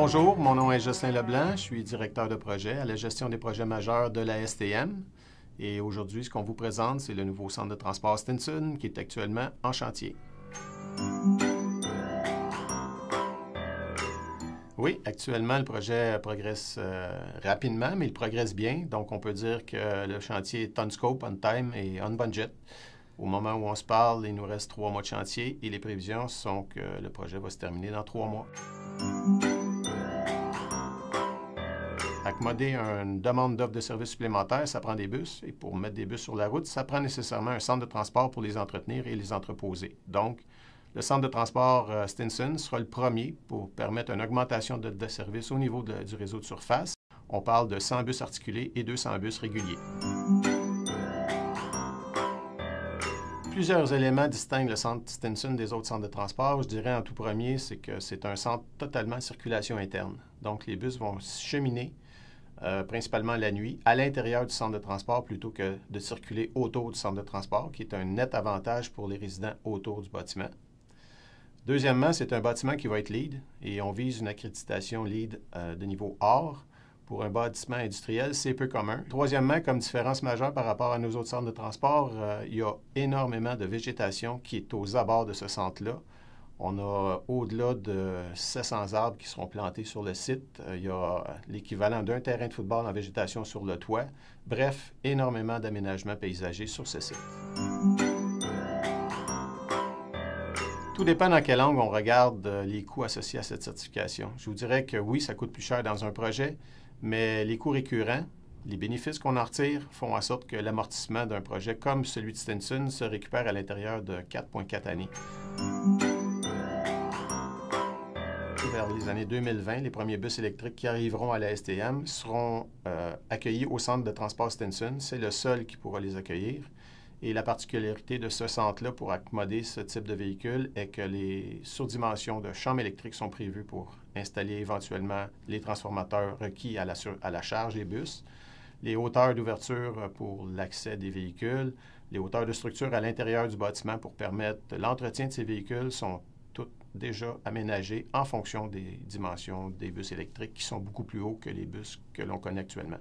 Bonjour, mon nom est Jocelyn Leblanc, je suis directeur de projet à la gestion des projets majeurs de la STM. Et aujourd'hui, ce qu'on vous présente, c'est le nouveau centre de transport Stinson qui est actuellement en chantier. Oui, actuellement, le projet progresse rapidement, mais il progresse bien. Donc, on peut dire que le chantier est on scope, on time et on budget. Au moment où on se parle, il nous reste 3 mois de chantier et les prévisions sont que le projet va se terminer dans 3 mois. Accommoder une demande d'offre de services supplémentaires, ça prend des bus. Et pour mettre des bus sur la route, ça prend nécessairement un centre de transport pour les entretenir et les entreposer. Donc, le centre de transport Stinson sera le premier pour permettre une augmentation de services au niveau du réseau de surface. On parle de 100 bus articulés et 200 bus réguliers. Plusieurs éléments distinguent le centre Stinson des autres centres de transport. Je dirais en tout premier, c'est que c'est un centre totalement circulation interne. Donc, les bus vont cheminer principalement la nuit, à l'intérieur du centre de transport plutôt que de circuler autour du centre de transport, qui est un net avantage pour les résidents autour du bâtiment. Deuxièmement, c'est un bâtiment qui va être LEED et on vise une accréditation LEED de niveau Or. Pour un bâtiment industriel, c'est peu commun. Troisièmement, comme différence majeure par rapport à nos autres centres de transport, il y a énormément de végétation qui est aux abords de ce centre-là. On a au-delà de 700 arbres qui seront plantés sur le site. Il y a l'équivalent d'un terrain de football en végétation sur le toit. Bref, énormément d'aménagements paysagers sur ce site. Tout dépend dans quel angle on regarde les coûts associés à cette certification. Je vous dirais que oui, ça coûte plus cher dans un projet, mais les coûts récurrents, les bénéfices qu'on en retire font en sorte que l'amortissement d'un projet comme celui de Stinson se récupère à l'intérieur de 4,4 années. Vers les années 2020, les premiers bus électriques qui arriveront à la STM seront accueillis au centre de transport Stinson. C'est le seul qui pourra les accueillir. Et la particularité de ce centre-là pour accommoder ce type de véhicule est que les surdimensions de chambres électriques sont prévues pour installer éventuellement les transformateurs requis à la charge des bus, les hauteurs d'ouverture pour l'accès des véhicules, les hauteurs de structure à l'intérieur du bâtiment pour permettre l'entretien de ces véhicules sont toutes déjà aménagées en fonction des dimensions des bus électriques qui sont beaucoup plus hauts que les bus que l'on connaît actuellement.